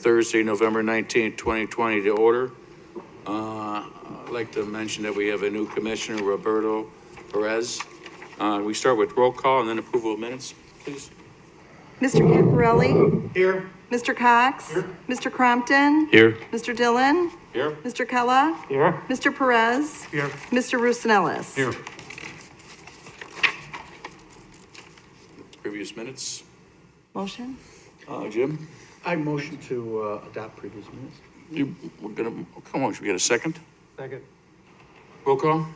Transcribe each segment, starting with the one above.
Thursday, November 19th, 2020 to order. I'd like to mention that we have a new commissioner, Roberto Perez. We start with roll call and then approval of minutes, please. Mr. Camporelli? Here. Mr. Cox? Here. Mr. Crompton? Here. Mr. Dillon? Here. Mr. Kella? Here. Mr. Perez? Here. Mr. Roussanellis? Here. Previous minutes. Motion? Jim? I motion to adopt previous minutes. Come on, should we get a second? Second. Roll call?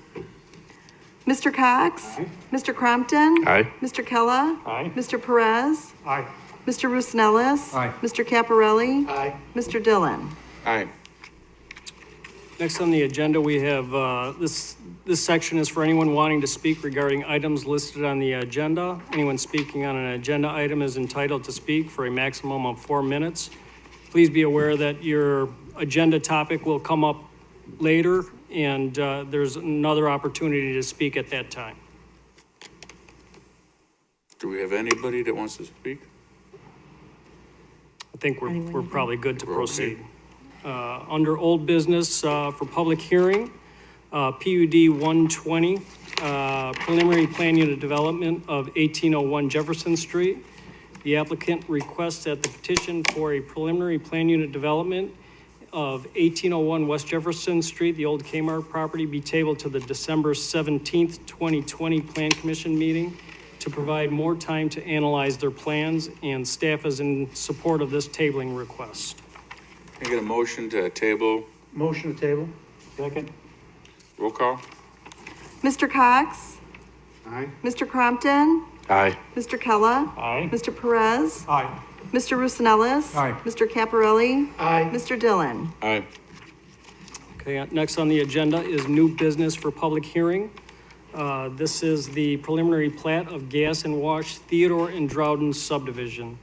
Mr. Cox? Aye. Mr. Crompton? Aye. Mr. Kella? Aye. Mr. Perez? Aye. Mr. Roussanellis? Aye. Mr. Caporelli? Aye. Mr. Dillon? Aye. Next on the agenda, we have, this section is for anyone wanting to speak regarding items listed on the agenda. Anyone speaking on an agenda item is entitled to speak for a maximum of 4 minutes. Please be aware that your agenda topic will come up later, and there's another opportunity to speak at that time. Do we have anybody that wants to speak? I think Anyone we're you probably good to We're okay. proceed. Under old business for public hearing, PUD 120, preliminary plan unit development of 1801 Jefferson Street. The applicant requests that the petition for a preliminary plan unit development of 1801 West Jefferson Street, the old Kmart property, be tabled to the December 17th, 2020 Plan Commission meeting to provide more time to analyze their plans, and staff is in support of this tabling request. Can I get a motion to table? Motion to table. Second. Roll call? Mr. Cox? Aye. Mr. Crompton? Aye. Mr. Kella? Aye. Mr. Perez? Aye. Mr. Roussanellis? Aye. Mr. Caporelli? Aye. Mr. Dillon? Aye. Okay, next on the agenda is new business for public hearing. This is the preliminary plat of Gas and Wash Theodore and Droughton subdivision.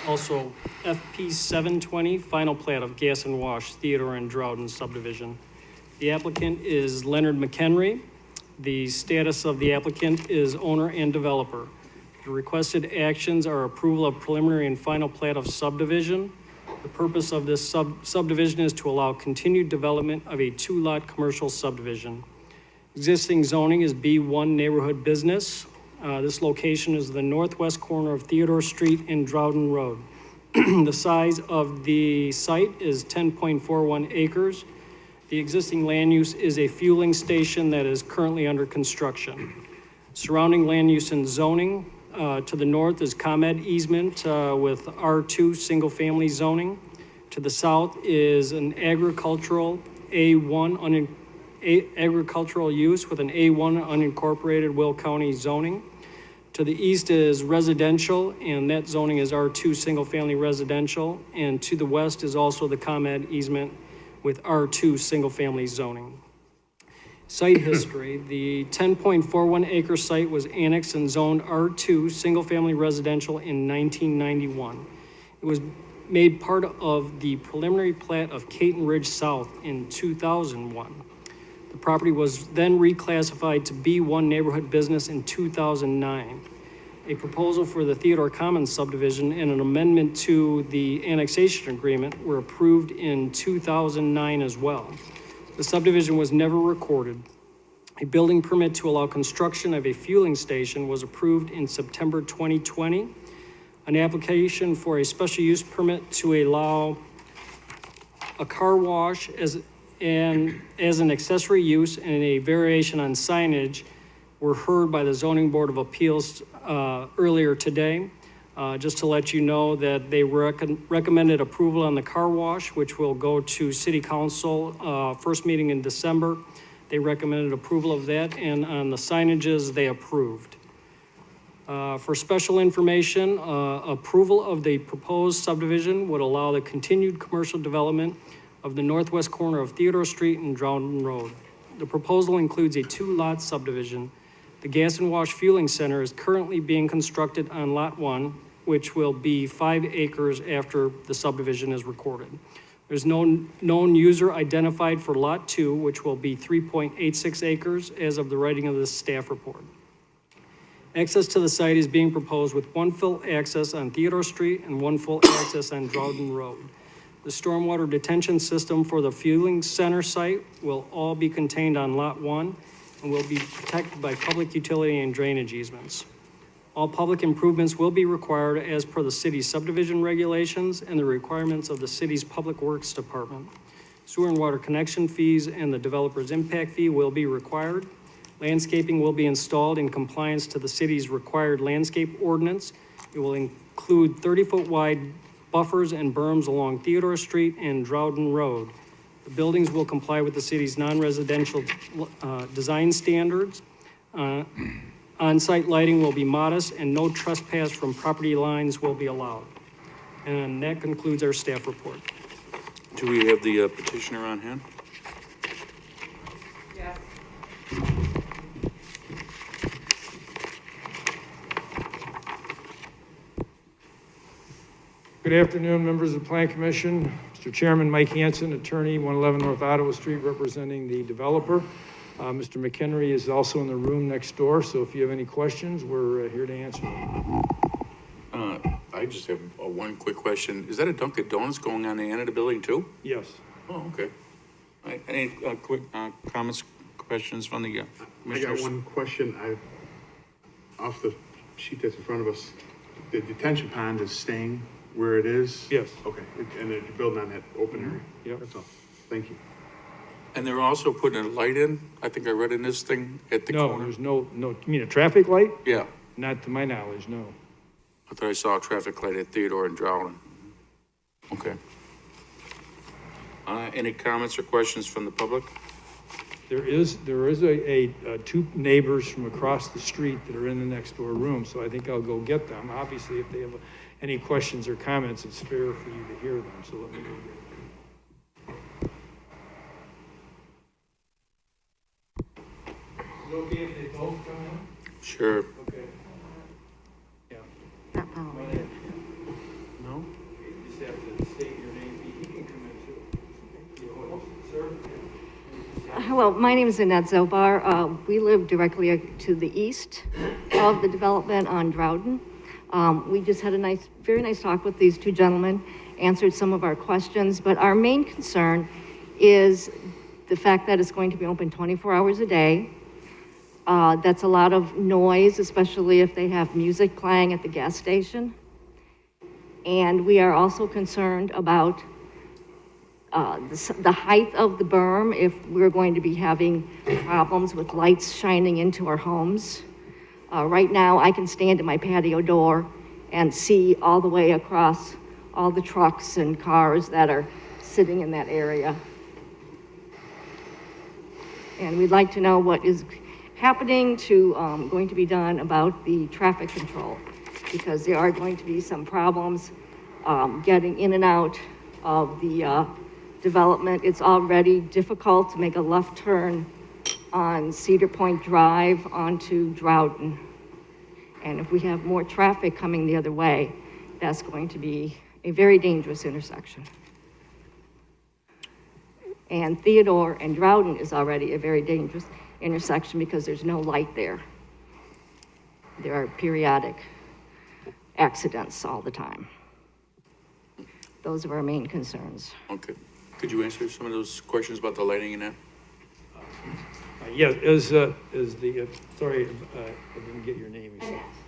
Also, FP 720, final plat of Gas and Wash Theodore and Droughton subdivision. The applicant is Leonard McHenry. The status of the applicant is owner and developer. The requested actions are approval of preliminary and final plat of subdivision. The purpose of this subdivision is to allow continued development of a 2-lot commercial subdivision. Existing zoning is B1 neighborhood business. This location is the northwest corner of Theodore Street and Droughton Road. The size of the site is 10.41 acres. The existing land use is a fueling station that is currently under construction. Surrounding land use and zoning, to the north is ComEd easement with R2 single-family zoning. To the south is an agricultural A1 agricultural use with an A1 unincorporated Will County zoning. To the east is residential, and that zoning is R2 single-family residential. And to the west is also the ComEd easement with R2 single-family zoning. Site history, the 10.41 acre site was annexed and zoned R2 single-family residential in 1991. It was made part of the preliminary plat of Caton Ridge South in 2001. The property was then reclassified to B1 neighborhood business in 2009. A proposal for the Theodore Commons subdivision and an amendment to the annexation agreement were approved in 2009 as well. The subdivision was never recorded. A building permit to allow construction of a fueling station was approved in September 2020. An application for a special use permit to allow a car wash as an accessory use and a variation on signage were heard by the Zoning Board of Appeals earlier today. Just to let you know that they recommended approval on the car wash, which will go to City Council first meeting in December. They recommended approval of that, and on the signages, they approved. For special information, approval of the proposed subdivision would allow the continued commercial development of the northwest corner of Theodore Street and Droughton Road. The proposal includes a 2-lot subdivision. The Gas and Wash Fueling Center is currently being constructed on Lot 1, which will be 5 acres after the subdivision is recorded. There's no known user identified for Lot 2, which will be 3.86 acres as of the writing of this staff report. Access to the site is being proposed with one full access on Theodore Street and one full access on Droughton Road. The stormwater detention system for the fueling center site will all be contained on Lot 1 and will be protected by public utility and drainage easements. All public improvements will be required as per the city's subdivision regulations and the requirements of the city's Public Works Department. Sewer and water connection fees and the developer's impact fee will be required. Landscaping will be installed in compliance to the city's required landscape ordinance. It will include 30-foot wide buffers and berms along Theodore Street and Droughton Road. The buildings will comply with the city's non-residential design standards. On-site lighting will be modest and no trespass from property lines will be allowed. And that concludes our staff report. Do we have the petitioner on hand? Good afternoon, members of the Plan Commission. Mr. Chairman, Mike Hanson, attorney, 111 North Ottawa Street, representing the developer. Mr. McHenry is also in the room next door, so if you have any questions, we're here to answer them. I just have one quick question. Is that a Dunkin' Donuts going on the end of the building too? Yes. Oh, okay. All right, any quick comments, questions from the I commissioners? got one question. Off the sheet that's in front of us, the detention pond is staying where it is? Yes. Okay, and they're building on that open area? Yep. That's all. Thank you. And they're also putting a light in, I think I read in this thing, at the No, corner? there's no, you mean a traffic light? Yeah, Not to my knowledge, no. I thought I saw a traffic light at Theodore and Droughton. Okay. Any comments or questions from the public? There is a two neighbors from across the street that are in the next door room, so I think I'll go get them. Obviously, if they have any questions or comments, it's fair for you to hear them, so let me go get them. Is it okay if they both come in? Sure. Okay. Yeah. Not following. No? You just have to state your name. He can come in too. Sir? Hello, my name is Annette Zobar. We live directly to the east of the development on Droughton. We just had a very nice talk with these two gentlemen, answered some of our questions, but our main concern is the fact that it's going to be open 24 hours a day. That's a lot of noise, especially if they have music playing at the gas station. And we are also concerned about the height of the berm, if we're going to be having problems with lights shining into our homes. Right now, I can stand at my patio door and see all the way across all the trucks and cars that are sitting in that area. And we'd like to know what is happening going to be done about the traffic control, because there are going to be some problems getting in and out of the development. It's already difficult to make a left turn on Cedar Point Drive onto Droughton. And if we have more traffic coming the other way, that's going to be a very dangerous intersection. And Theodore and Droughton is already a very dangerous intersection because there's no light there. There are periodic accidents all the time. Those are our main concerns. Okay. Could you answer some of those questions about the lighting and that? Yes, sorry, I didn't get your name.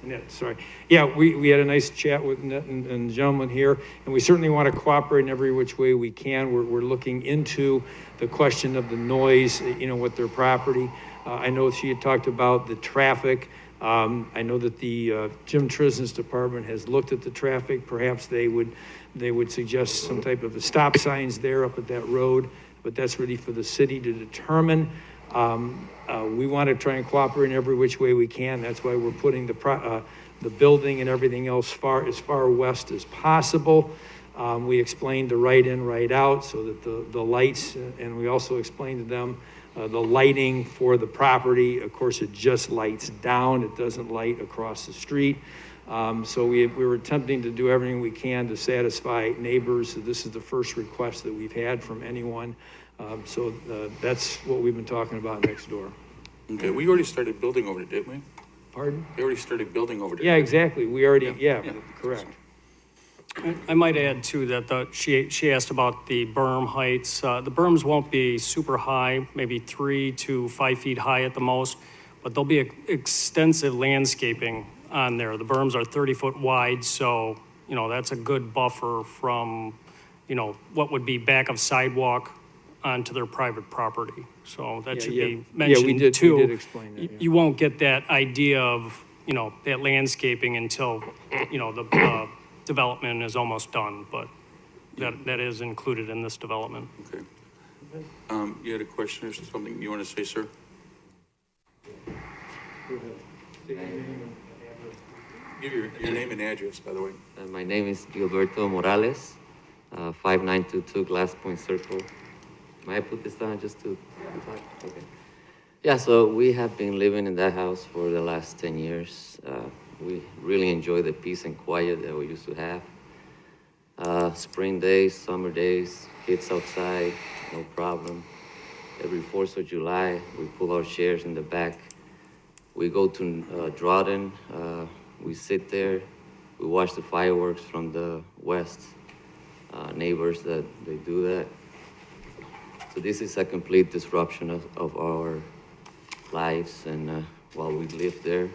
Annette, sorry. Yeah, we had a nice chat with Annette and the gentleman here, and we certainly want to cooperate in every which way we can. We're looking into the question of the noise, with their property. I know she had talked about the traffic. I know that the Jim Trison's department has looked at the traffic. Perhaps they would suggest some type of a stop signs there up at that road, but that's really for the city to determine. We want to try and cooperate in every which way we can. That's why we're putting the building and everything else as far west as possible. We explained the right in, right out, so that the lights, and we also explained to them the lighting for the property. Of course, it just lights down. It doesn't light across the street. So we were attempting to do everything we can to satisfy neighbors. So this is the first request that we've had from anyone. So that's what we've been talking about next door. Okay, we already started building over there, didn't we? Pardon? We already started building over there. Yeah, exactly. We already, yeah, Yeah. correct. I might add too that she asked about the berm heights. The berms won't be super high, maybe 3 to 5 feet high at the most, but there'll be extensive landscaping on there. The berms are 30-foot wide, so, you know, that's a good buffer from, you know, what would be back of sidewalk onto their private property. So that should be mentioned too. We did explain that, yeah. You won't get that idea of, you know, that landscaping until, you know, the development is almost done, but that is included in this development. Okay. You had a question or something you want to say, sir? Give your name and address, by the way. My name is Gilberto Morales, 5922 Glass Point Circle. May I put this down just to talk? Okay. Yeah, so we have been living in that house for the last 10 years. We really enjoy the peace and quiet that we used to have. Spring days, summer days, kids outside, no problem. Every 4th of July, we pull our chairs in the back. We go to Drawden. We sit there. We watch the fireworks from the west. Neighbors that they do that. So this is a complete disruption of our lives and while we live there.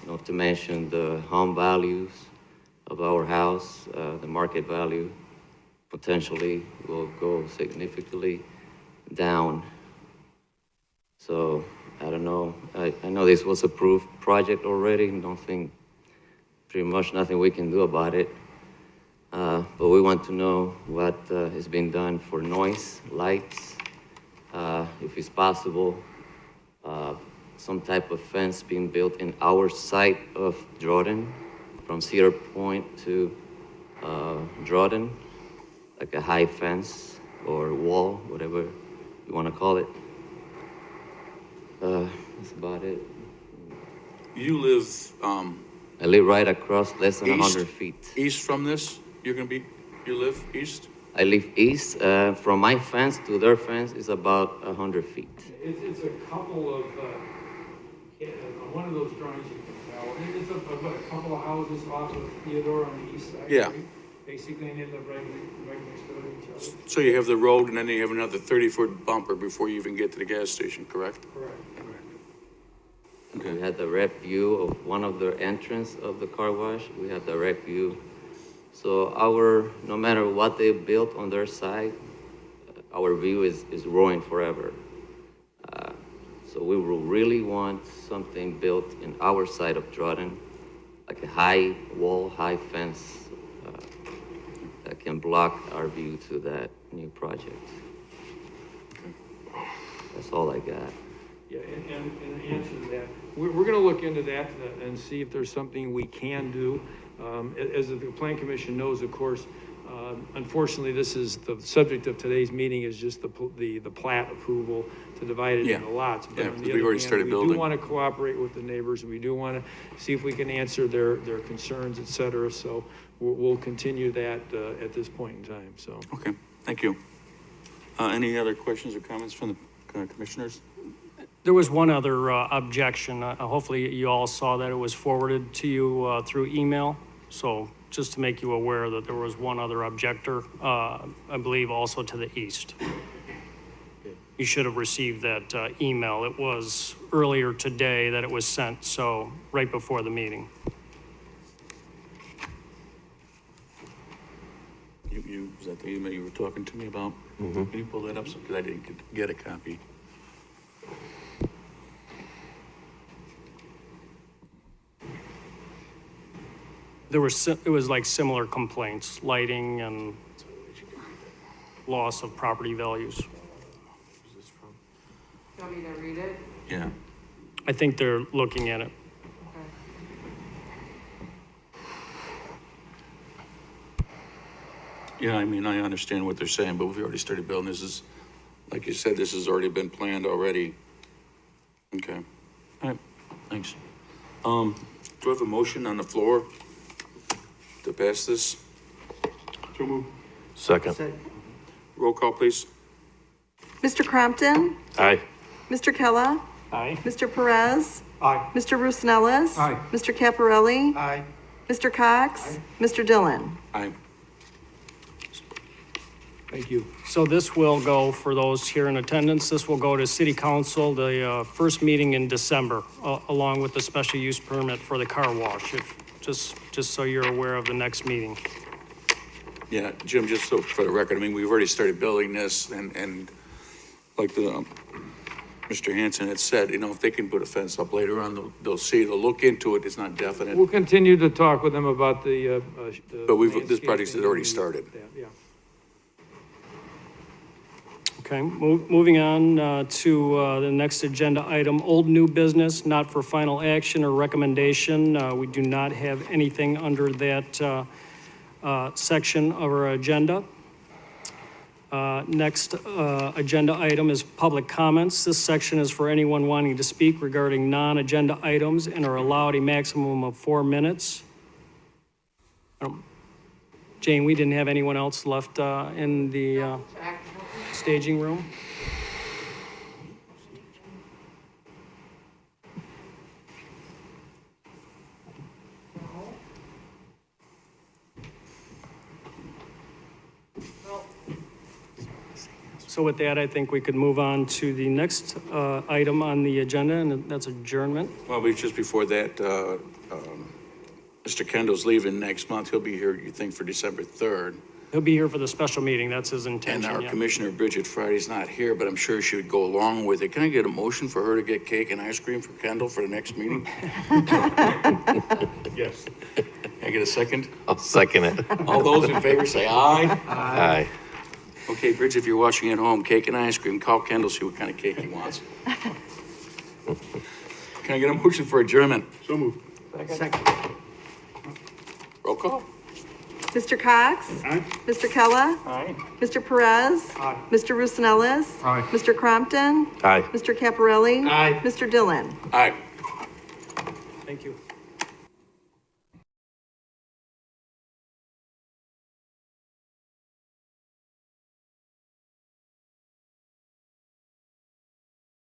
Not to mention the home values of our house, the market value potentially will go significantly down. So I don't know. I know this was approved project already. Pretty much nothing we can do about it. But we want to know what is being done for noise, lights, if it's possible, some type of fence being built in our side of Jordan, from Cedar Point to Jordan, like a high fence or wall, whatever you want to call it. That's about it. You live, I live right across, less than 100 feet. east from this? You live east? I live east. From my fence to their fence is about 100 feet. It's a couple of, one of those drawings you can tell. It's about a couple of houses off of Theodore on the east side. Yeah. Right? Basically, and they live right next door to each other. So you have the road and then you have another 30-foot bumper before you even get to the gas station, correct? Correct. Okay. We had direct view of one of the entrance of the car wash. We have direct view. So no matter what they built on their side, our view is growing forever. So we will really want something built in our side of Jordan, like a high wall, high fence that can block our view to that new project. That's all I got. Yeah, and in answer to that, we're gonna look into that and see if there's something we can do. As the Plan Commission knows, of course, unfortunately, this is the subject of today's meeting is just the plat approval to divide it into lots. But Yeah, on the we've other already hand, started We building. do want to cooperate with the neighbors, and we do want to see if we can answer their concerns, et cetera. So we'll continue that at this point in time, so. Okay, thank you. Any other questions or comments from the commissioners? There was one other objection. Hopefully you all saw that it was forwarded to you through email. So just to make you aware that there was one other objector, I believe also to the east. You should have received that email. It was earlier today that it was sent, so right before the meeting. Is that the email you were talking to me about? Can you pull that up? Because I didn't get a copy. It was like similar complaints, lighting and loss of property values. You want me to read it? Yeah. I think they're looking at it. Okay. Yeah, I mean, I understand what they're saying, but we've already started building. This is, like you said, this has already been planned already. Okay. All right, thanks. Do I have a motion on the floor to pass this? So move. Second. Roll call, please. Mr. Crompton, Aye. Mr. Kella, Aye. Mr. Perez, Aye. Mr. Roosnellis. Aye. Mr. Caparelli, Aye. Mr. Cox? Mr. Dillon? Aye. Thank you. So this will go, for those here in attendance, this will go to city council, the first meeting in December, along with the special use permit for the car wash, just so you're aware of the next meeting. Yeah, Jim, just so for the record, I mean, we've already started building this and like Mr. Hanson had said, you know, if they can put a fence up later on, they'll see, they'll look into it. It's not definite. We'll continue to talk with them about the. But this project has already started. Yeah. Okay, moving on to the next agenda item, old new business, not for final action or recommendation. We do not have anything under that section of our agenda. Next agenda item is public comments. This section is for anyone wanting to speak regarding non-agenda items and are allowed a maximum of 4 minutes. Jane, we didn't have anyone else left in the staging room? So with that, I think we could move on to the next item on the agenda, and that's adjournment. Well, just before that, Mr. Kendall's leaving next month. He'll be here, you think, for December 3rd. He'll be here for the special meeting, that's his And intention, our yeah. Commissioner Bridget Friday's not here, but I'm sure she would go along with it. Can I get a motion for her to get cake and ice cream for Kendall for the next meeting? Yes. Can I get a second? I'll second it. All those in favor say aye. Aye. Okay, Bridget, if you're watching at home, cake and ice cream, call Kendall, see what kind of cake he wants. Can I get a motion for adjournment? So moved. Roll call? Mr. Cox? Aye. Mr. Kella? Aye. Mr. Perez? Mr. Roosevelt? Aye. Mr. Crompton? Aye. Mr. Caparelli? Aye. Mr. Dillon? Aye. Thank you.